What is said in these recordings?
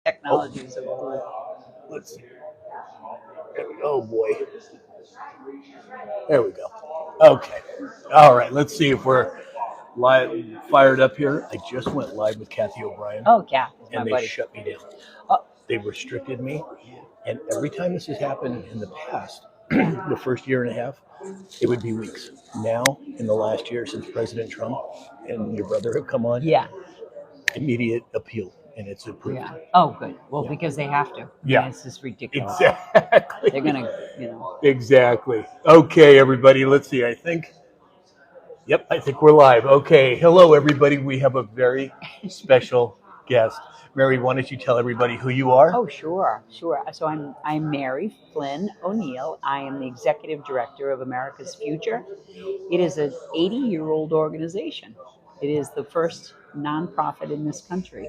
Technology is so cool. Let's see. Oh boy. There we go. Okay. All right. Let's see if we're live, fired up here. I just went live with Kathy O'Brien, Oh, yeah, he's my and they buddy. shut me down. Oh, They restricted me, and every time this has happened in the past, yeah, the first year and a half, it would be weeks. Now, in the last year, since President Trump and your brother have come on, yeah, immediate appeal, and it's approved. yeah. Oh, good. Well, Yeah. because they have to. I mean, Yeah. it's just ridiculous. Exactly. They're gonna, you know. Exactly. Okay, everybody. Let's see. Yep, I think we're live. Okay. Hello, everybody. We have a very special guest. Mary, why don't you tell everybody who you are? Oh, sure, sure. So I'm Mary Flynn Oneil. I am the executive director of America's Future. It is an 80-year-old organization. It is the first nonprofit in this country.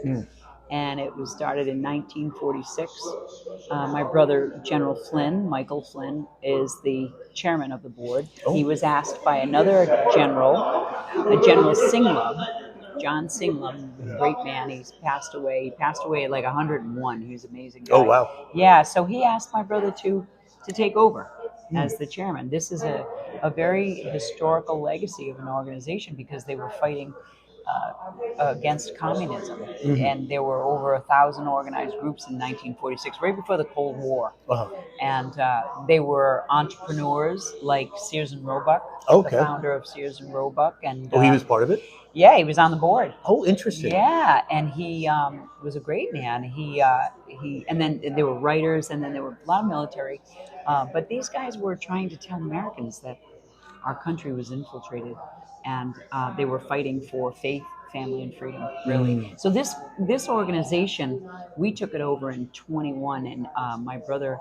And it was started in 1946. My brother, General Flynn, Michael Flynn, is the chairman of the board. Oh. He was asked by another general, a General Singlum, John Singlum, a great man. He's passed away. He passed away at like 101. He was an amazing guy. Oh, wow. Yeah, so he asked my brother to take over as the chairman. This is a very historical legacy of an organization because they were fighting against communism, and there were over 1,000 organized groups in 1946, right before the Cold War. Uh-huh. And they were entrepreneurs like Sears and Roebuck, Okay. the founder of Sears and Roebuck, and Oh, he was part of it? yeah, he was on the board. Oh, interesting. Yeah, and he was a great man. He and then there were writers, and then there were a lot of military. But these guys were trying to tell Americans that our country was infiltrated, and they were fighting for faith, family, and freedom. Really. So this organization, we took it over in 21, and my brother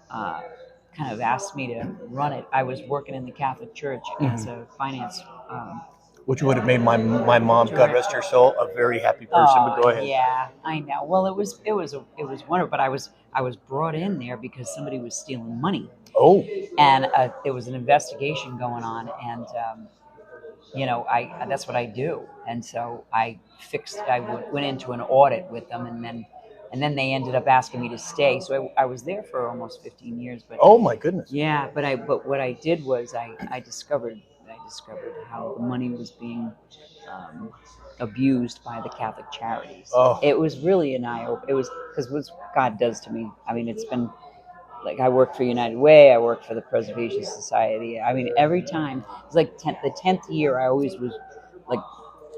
kind of asked me to run it. I was working in the Catholic Church as a finance. Which would have made my mom, God rest her soul, a very happy person. But go ahead. Yeah, I know. Well, it was wonderful, but I was brought in there because somebody was stealing money. Oh. And there was an investigation going on, and that's what I do. And so I went into an audit with them, and then they ended up asking me to stay. So I was there for almost 15 years. But oh my goodness. Yeah, but what I did was I discovered how the money was being abused by the Catholic charities. Oh. It was really an eye-opener. It was because what God does to me. I mean, it's been like I worked for United Way, I worked for the Preservation Society. I mean, every time it's like the 10th year, I always was like,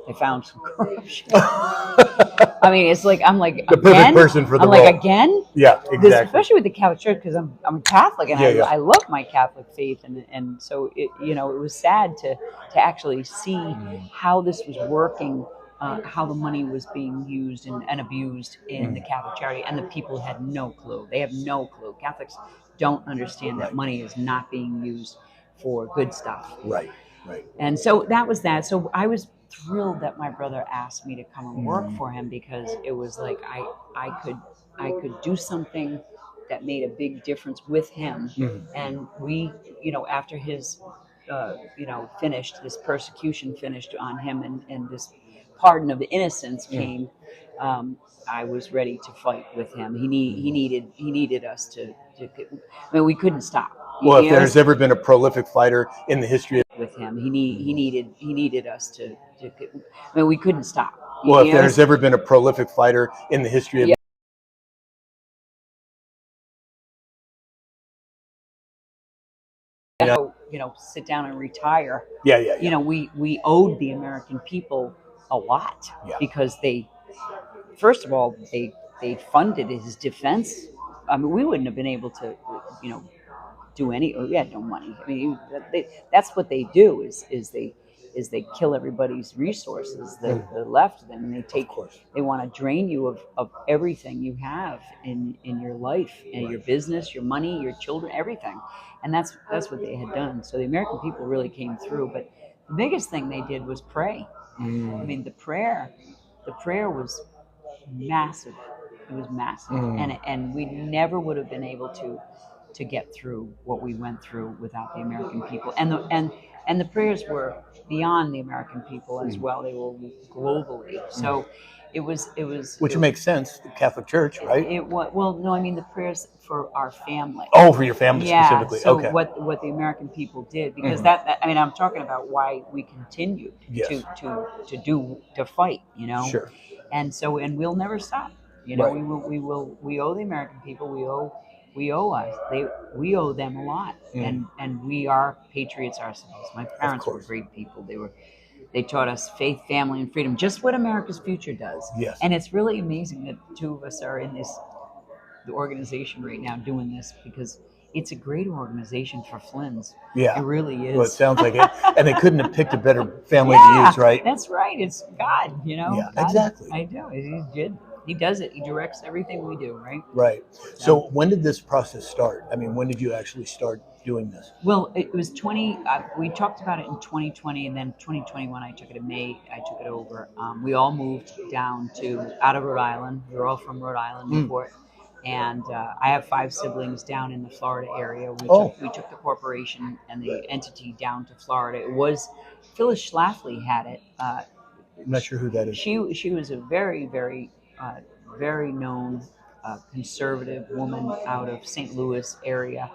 I found some corruption. I mean, it's like I'm like the again? Perfect person for the I'm role. like again. Yeah, exactly. Especially with the Catholic Church, because I'm a Catholic, and Yeah. I love my Catholic faith, and so it was sad to actually see how this was working. How the money was being used and abused in the Catholic charity, and the people had no clue. They have no clue. Catholics don't understand that money is not being used for good stuff. Right. And so that was that. So I was thrilled that my brother asked me to come and work for him, because it was like I could do something that made a big difference with him. And we, after his finished, this persecution finished on him, and this pardon of innocence came, I was ready to fight with him. He needed us to I mean, we couldn't stop. Well, if there's ever been a prolific fighter in the history of with him, he needed us to I mean, we couldn't stop. Well, if there's ever been a prolific fighter in the history of sit down and retire. Yeah. We owed the American people a lot, because first of all, they funded his defense. I mean, we wouldn't have been able to, do any. We had no money. I mean, that's what they do. Is they kill everybody's resources. The left, then they want to drain you of everything you have in your life, and your business, your money, your children, everything. And that's what they had done. So the American people really came through. But the biggest thing they did was pray. I mean, the prayer was massive. It was massive, and we never would have been able to get through what we went through without the American people. And And the prayers were beyond the American people as well. They were globally. So it was Which makes sense. The Catholic Church, right? It was, well, no, I mean the prayers for our family. Oh, for your family specifically. So okay. what the American people did, because that I mean, I'm talking about why we continued to fight, you know. Sure. And we'll never stop. You know, we owe the American people. We owe us. We owe them a lot, and we are patriots ourselves. My parents were great people. They taught us faith, family, and freedom, just what America's future does. Yes. And it's really amazing that the two of us are in the organization right now doing this, because it's a great organization for Flynn's. Yeah. It really is. Well, it sounds like it. And they couldn't have picked a better family to use, right? That's right. It's God, you know. Yeah, God, exactly. I know. He's good. He does it. He directs everything we do, right? Right. So when did this process start? I mean, when did you actually start doing this? Well, it was we talked about it in 2020, and then 2021 I took it in May. I took it over. We all moved down out of Rhode Island. We were all from Rhode Island, Newport. And I have 5 siblings down in the Florida area. We took the corporation and the entity down to Florida. It was Phyllis Schlafly had it. I'm not sure who that is. She was a very, very very known conservative woman out of St. Louis area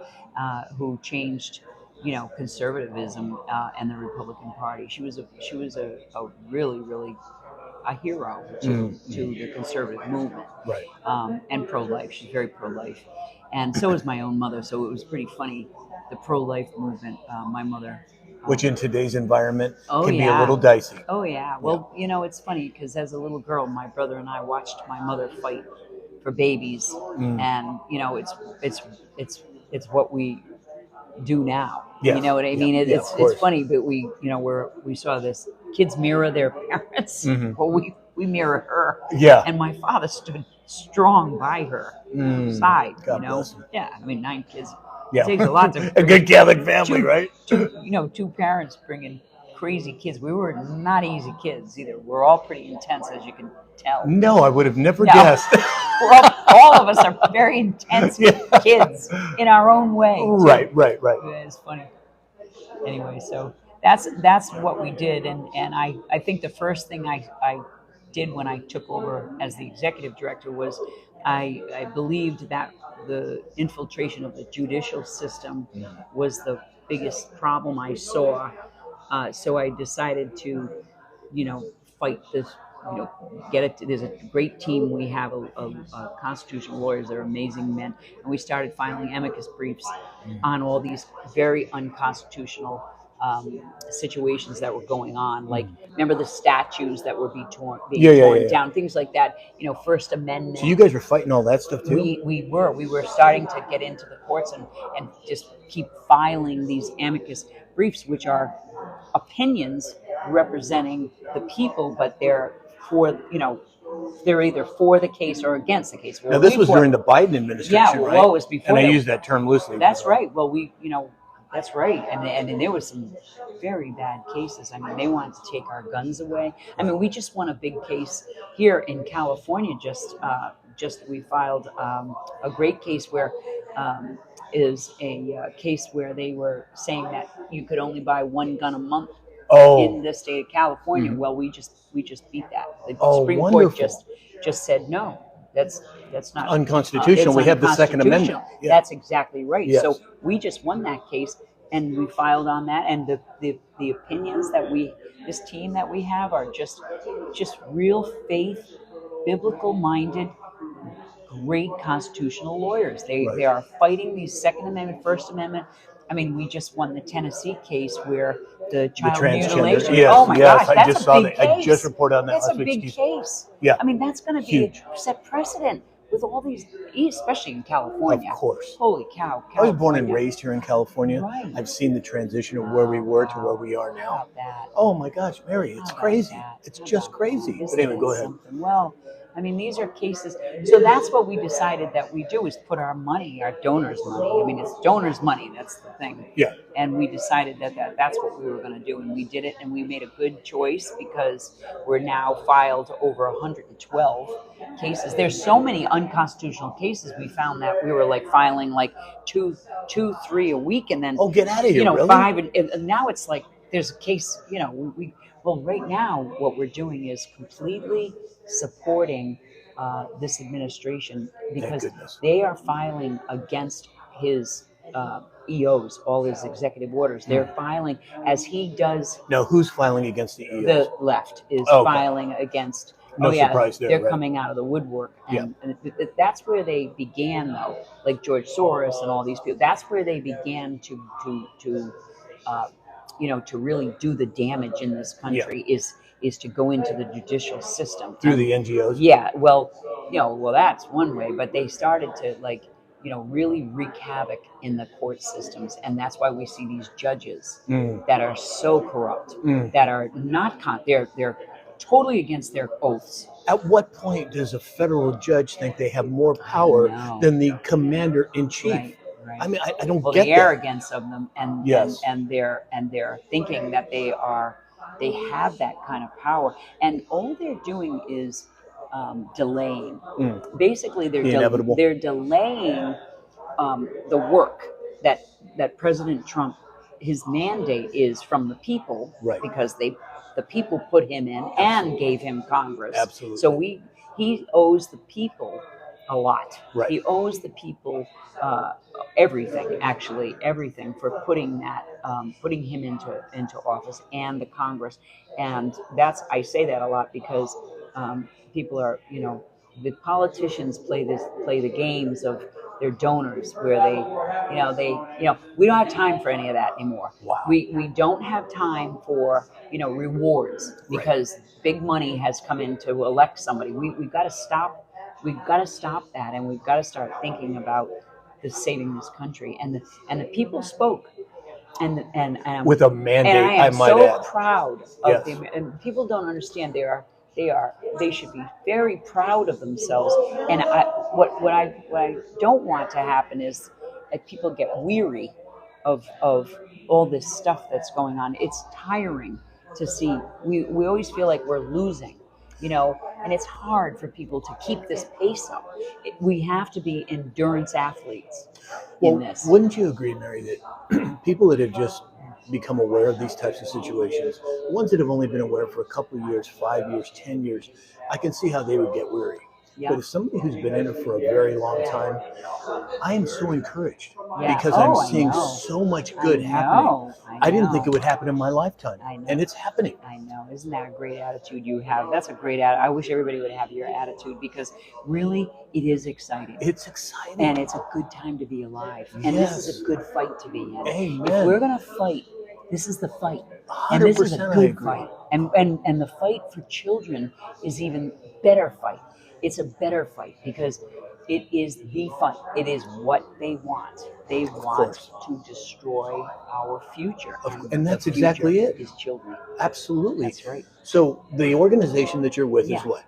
who changed, you know, conservatism and the Republican Party. She was a really, really a hero to the conservative movement, right? And pro-life. She's very pro-life, and so is my own mother. So it was pretty funny, the pro-life movement. My mother. Which in today's environment can be a little dicey. Oh yeah. Well, you know, it's funny because as a little girl, my brother and I watched my mother fight for babies, and you know, it's what we do now. Yes. You know what I mean? It's funny, but we saw this kids mirror their parents. Well, we mirror her. Yeah. And my father stood strong by her side. God you know. Bless him. Yeah. I mean, 9 kids. Yeah. It takes a lot to a good Catholic family, right? Two parents bringing crazy kids. We were not easy kids either. We're all pretty intense, as you can tell. No, I would have never guessed. all of us are very intense kids in our own way. Right. It's funny. Anyway, so that's what we did, and I think the first thing I did when I took over as the executive director was I believed that the infiltration of the judicial system was the biggest problem I saw. So I decided to, fight this, get it. There's a great team. We have a constitutional lawyers. They're amazing men. And we started filing amicus briefs on all these very unconstitutional situations that were going on. Like, remember the statues that were being torn down, things like that, First Amendment. So you guys were fighting all that stuff too? We were starting to get into the courts and just keep filing these amicus briefs, which are opinions representing the people, but they're they're either for the case or against the case. Now, this was during the Biden administration, right? Well, it was before. And I use that term loosely. That's right. Well, that's right. And there was some very bad cases. I mean, they wanted to take our guns away. I mean, we just won a big case here in California. We filed a great case where is a case where they were saying that you could only buy 1 gun a month in the state of California. Well, we just beat that. The Supreme Court just said no. That's not unconstitutional. We have the Second Amendment. Yeah. That's exactly right. Yes. So we just won that case, and we filed on that. And the opinions that this team that we have are just real faith, biblical minded, great constitutional lawyers. They are fighting these Second Amendment, First Amendment. I mean, we just won the Tennessee case where the child mutilation. Yes, oh my gosh, that's a big case. I just reported on that last week. That's a big case. Yeah. I mean, that's going to be a set precedent with all these, especially in California. Of course. Holy cow. I was born and raised here in California. Right. I've seen the transition of where we were to where we are now. Oh my gosh, Mary, it's crazy. It's just crazy. But anyway, go ahead. Well, I mean, these are cases. So that's what we decided that we do, is put our money, our donors' money. I mean, it's donors' money. That's the thing. Yeah. And we decided that's what we were going to do. And we did it. And we made a good choice because we're now filed over 112 cases. There's so many unconstitutional cases. We found that we were filing two, 3 a week. And then, get out of here, really? 5. And now it's like there's a case, well, right now, what we're doing is completely supporting this administration because they are filing against his EOs, all his executive orders. They're filing as he does. Now, who's filing against the EOs? The left is filing against. No surprise there. They're coming out of the woodwork, and that's where they began, though. Like George Soros and all these people. That's where they began to really do the damage in this country. Is to go into the judicial system through the NGOs. Yeah, well, that's one way, but they started to really wreak havoc in the court systems, and that's why we see these judges that are so corrupt, that are not they're totally against their oaths. At what point does a federal judge think they have more power than the commander in chief? Right. I mean, I don't get the arrogance of them, and they're thinking that they have that kind of power, and all they're doing is delaying. Basically, they're delaying the work that President Trump, his mandate is from the people, because the people put him in and gave him Congress. Absolutely. So he owes the people a lot. Right. He owes the people everything for putting him into office, and the Congress. And I say that a lot because people are, the politicians play the games of their donors, where we don't have time for any of that anymore. Wow. We don't have time for rewards, because big money has come in to elect somebody. We've got to stop. We've got to stop that, and we've got to start thinking about saving this country. And the people spoke, and with a mandate. And I am might so add. proud of them. And people don't understand they should be very proud of themselves. And what I don't want to happen is that people get weary of all this stuff that's going on. It's tiring to see. We always feel like we're losing. And it's hard for people to keep this pace up. We have to be endurance athletes in this. Wouldn't you agree, Mary, that people that have just become aware of these types of situations, ones that have only been aware for a couple of years, 5 years, 10 years, I can see how they would get weary. Yeah. But as somebody who's been in it for a very long time, I am so encouraged because I'm seeing so much good happening. I didn't think it would happen in my lifetime, and it's happening. I know. Isn't that a great attitude you have? That's a great attitude. I wish everybody would have your attitude, because really it is exciting. It's exciting. And it's a good time to be alive. And this is a good fight to be in. Amen. If we're going to fight, this is the fight. 100%, and this is a good fight. And the fight for children is even better fight. It's a better fight because it is the fight. It is what they want. They want to destroy our future. And that's exactly it. Is children. Absolutely. That's right. So the organization that you're with is what?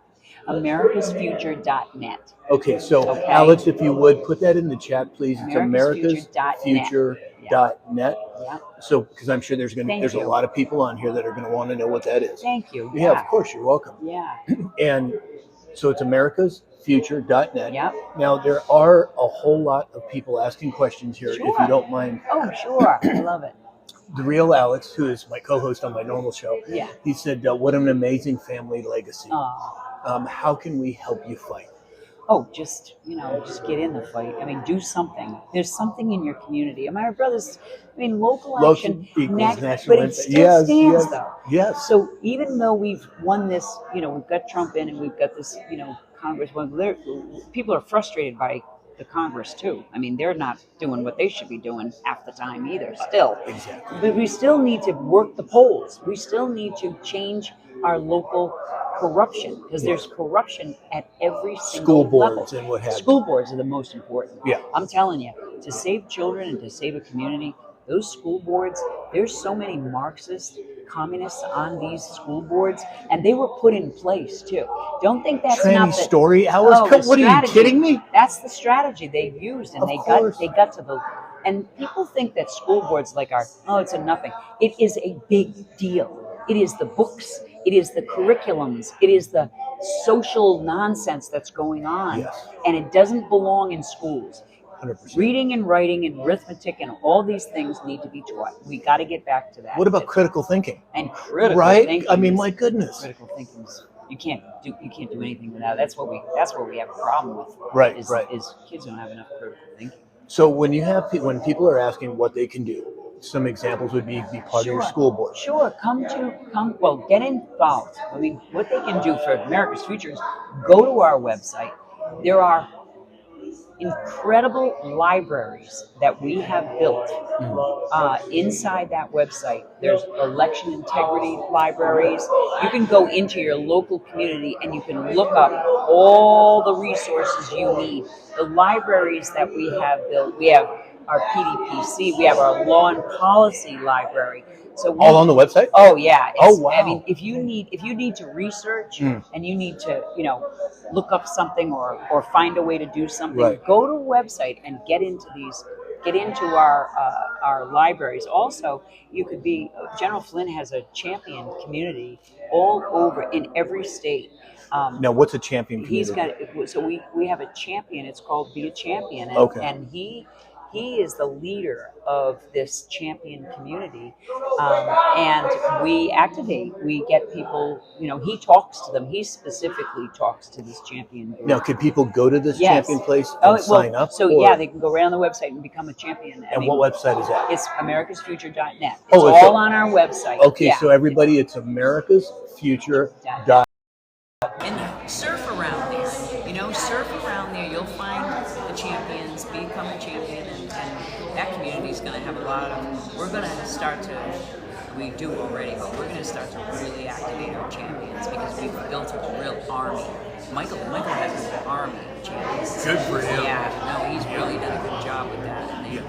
AmericasFuture.net. Okay, so Alex, if you would put that in the chat, please. It's AmericasFuture.net. Yeah. So, because I'm sure there's a lot of people on here that are going to want to know what that is. Thank you. Yeah, of course, you're welcome. Yeah. And so it's AmericasFuture.net. Yep. Now, there are a whole lot of people asking questions here, if you don't mind. Oh, sure. I love it. The real Alex, who is my co-host on my normal show, he said, what an amazing family legacy. How can we help you fight? Oh, just get in the fight. I mean, do something. There's something in your community. My brothers, local action equals national, but it still stands though. Yes. So even though we've won this, we've got Trump in and we've got this, Congress. People are frustrated by the Congress too. They're not doing what they should be doing half the time either. Still, exactly. But we still need to work the polls. We still need to change our local corruption, because there's corruption at every single school boards level. And what have you. School boards are the most important. Yeah. I'm telling you, to save children and to save a community, those school boards, there's so many Marxist communists on these school boards, and they were put in place too. Don't think that's not the story hours. What are you kidding me? That's the strategy they've used, and they got to the. And people think that school boards it's a nothing. It is a big deal. It is the books. It is the curriculums. It is the social nonsense that's going on. Yes. And it doesn't belong in schools. 100%. Reading and writing and arithmetic and all these things need to be taught. We got to get back to that. What about critical thinking? And critical right? thinking. I mean, my goodness. Critical thinking is you can't do anything without. That's what we have a problem with. Right. Is kids don't have enough critical thinking. So when people are asking what they can do, some examples would be part of your school board. Sure, get involved. I mean, what they can do for America's Future is go to our website. There are incredible libraries that we have built inside that website. There's election integrity libraries. You can go into your local community and you can look up all the resources you need. The libraries that we have built, we have our PDPC, we have our law and policy library. So all on the website? Oh yeah. Wow. I mean, if you need to research and you need to, look up something or find a way to do something, go to a website and get into our libraries. Also, you could be General Flynn has a champion community all over in every state. Now, what's a champion community? We have a champion. It's called Be a Champion, and he is the leader of this champion community, and we get people, he talks to them. He specifically talks to this champion group. Now, can people go to this champion place and sign up? So they can go right on the website and become a champion. What website is that? It's americasfuture.net. It's all on our website. Okay, so everybody, it's americasfuture.net. And surf around there. You'll find the champions, become a champion, and that community is going to have a lot of. We're going to start to. We do already, but we're going to start to really activate our champions because we've built a real army. Michael has an army of champions. Good for him. Yeah, no, he's really done a good job with that, and he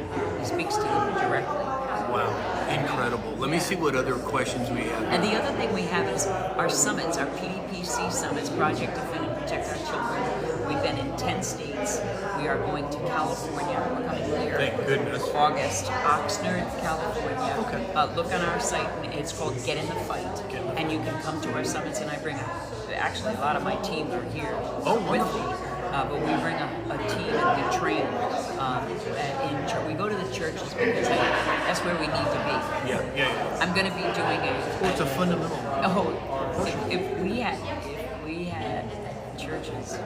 speaks to them directly. Wow, incredible. Let me see what other questions we have. And the other thing we have is our summits, our PDPC summits, Project Defend and Protect Our Children. We've been in 10 states. We are going to California. We're coming here. Thank goodness. August, Oxnard, California. Okay. Look on our site, and it's called Get in the Fight. And you can come to our summits, and I bring actually a lot of my team are here with me. But we bring a team and we train. We go to the churches because that's where we need to be. Yeah. I'm going to be doing it's a fundamental. If we had churches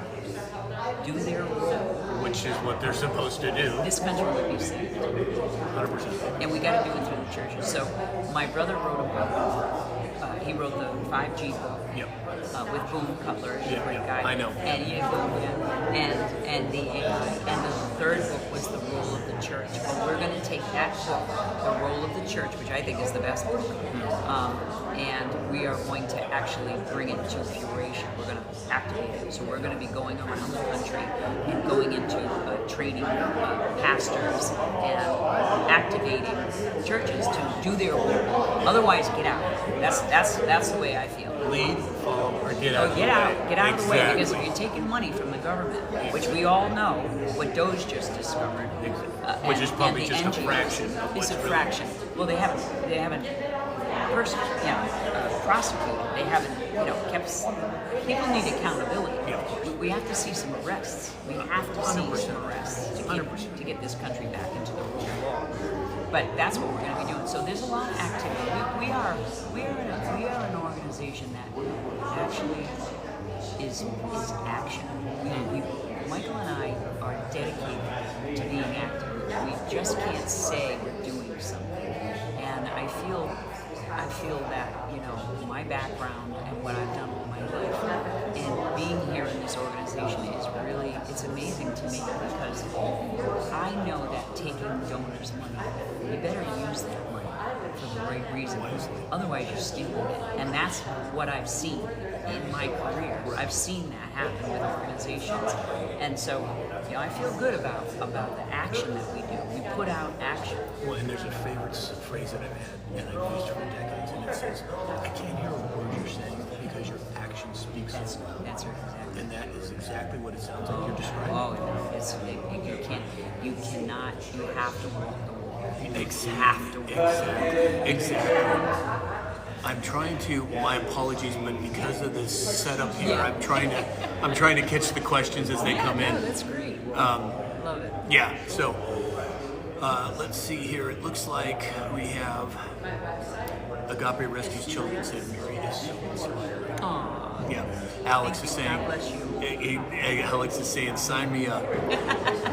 do their role, which is what they're supposed to do, this country would be saved. 100%. And we got to do it through the churches. So my brother wrote a book. He wrote the 5G book. With Boone Cutler, he's a great guy. I know. And and the third book was the role of the church. But we're going to take that book, the role of the church, which I think is the best book, and we are going to actually bring it to fruition. We're going to activate it. So we're going to be going around the country and going into training pastors and activating churches to do their role. Otherwise, get out. That's the way I feel. Lead, follow, or get out. Get out of the way, because if you're taking money from the government, which we all know what Doge just discovered, which is probably just a fraction. It's a fraction. Well, they haven't prosecuted. They haven't kept. People need accountability. We have to see some arrests. We have to see some arrests to get this country back into the rule of law. But that's what we're going to be doing. So there's a lot of activity. We are an organization that actually is action. Michael and I are dedicated to being active. We just can't say we're doing something. And I feel that my background and what I've done all my life and being here in this organization is really, it's amazing to me, because I know that taking donors' money, you better use that money for the right reasons. Otherwise, you're stealing it. And that's what I've seen in my career. I've seen that happen with organizations. And so, I feel good about the action that we do. We put out action. Well, and there's a favorite phrase that I've had, and I've used for decades, and it says, I can't hear a word you're saying because your action speaks so loud. That's right, exactly. And that is exactly what it sounds like you're describing. Oh, you cannot, you have to walk the walk. Exactly. I'm trying to, my apologies, but because of this setup here, I'm trying to catch the questions as they come in. That's great. love it. Yeah. So let's see here. It looks like we have Agape Rescues Children said Mary is so inspiring. Aww. Yeah. Alex is saying. God bless you. Alex is saying, sign me up.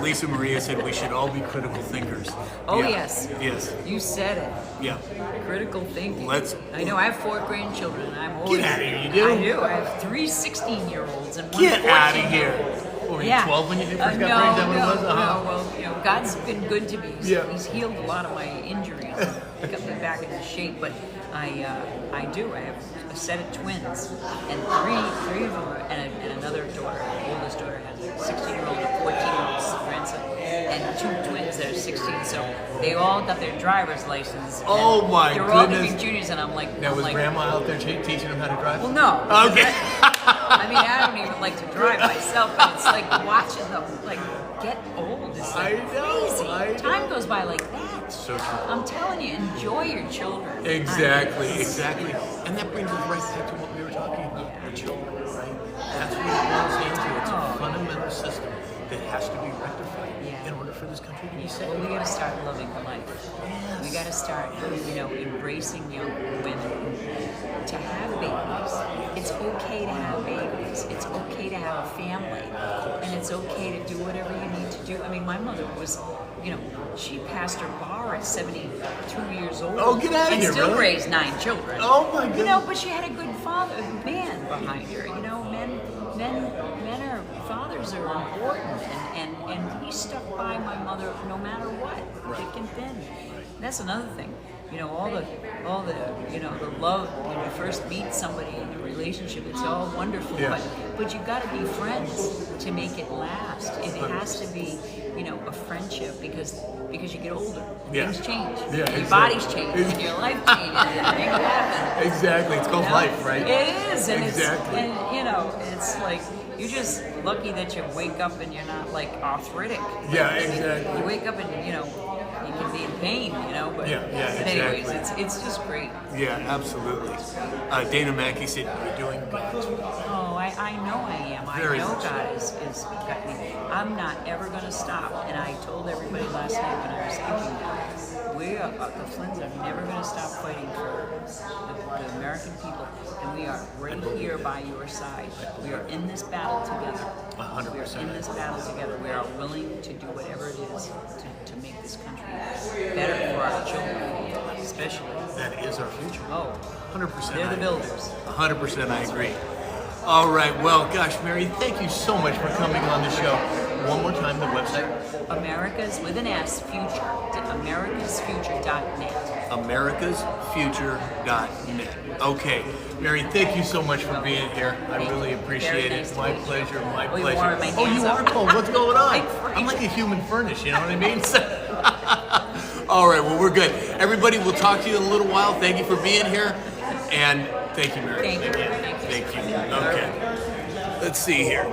Lisa Maria said we should all be critical thinkers. Oh, Yeah. yes. Yes. You said it. Yeah. Critical thinking. I know. I have 4 grandchildren. And I'm always. Get out of here. You do? I do. I have 3 16-year-olds and 1 Get out of 14-year-old. here. What were you, 12 when you first got pregnant? Is that what it was? No, well, God's been good to me. He's healed a lot of my injuries, and got me back into shape. But I do. I have a set of twins, and three of them, and another daughter. The oldest daughter has a 16-year-old and a 14-year-old grandson, and 2 twins that are 16. So they all got their driver's license. Oh my They're goodness! all going to be juniors, and I'm like, now was Grandma out there teaching them how to drive? Well, no. Okay. I mean, I don't even like to drive myself, but it's like watching them like get old. It's like crazy. Time goes by like that. So true. I'm telling you, enjoy your children. Exactly. And that brings us right back to what we were talking about. The children, right? That's what it boils down to. It's a fundamental system that has to be rectified in order for this country to be safe. Well, we got to start loving life. Yes. We got to start, embracing young women to have babies. It's okay to have babies. It's okay to have a family, and it's okay to do whatever you need to do. I mean, my mother was, she passed her bar at 72 years old. Oh, get out of here! And still really? raised 9 children. Oh my goodness! But she had a good man behind her. Men are fathers are important, and he stuck by my mother no matter what, thick and thin. That's another thing. All the the love when you first meet somebody in a relationship, it's all wonderful. Yeah. But you got to be friends to make it last. It has to be a friendship because you get older. Yeah. Things change. Yeah, Your body's changing. Your life changes. Things happen. Exactly. It's called life, right? It is, and exactly. it's like you're just lucky that you wake up and you're not like arthritic. Yeah, exactly. You wake up and you can be in pain, but but exactly. anyways, it's just great. Yeah, absolutely. Dana Mackey said you're doing God's work. Oh, I know I am. Very I know much God is got me. I'm not ever going to stop. And I told everybody last night when I was thinking that the Flynns are never going to stop fighting for the American people. And we are right here by your side. We are in this battle together. 100%. We are in this battle together. We are willing to do whatever it is to make this country better for our children, especially. That is our future. Oh, 100%. they're the builders. 100% I agree. All right. Well, gosh, Mary, thank you so much for coming on the show. One more time, the website. America's, with an S, future. AmericasFuture.net. AmericasFuture.net. Okay. Mary, thank you so much for being here. I really appreciate it. My pleasure. My pleasure. Oh, you are cold. What's going on? I'm like a human furnace, you know what I mean? All right, well, we're good. Everybody, we'll talk to you in a little while. Thank you for being here. And thank you, Mary. Thank you. Thank you. Okay. Let's see here.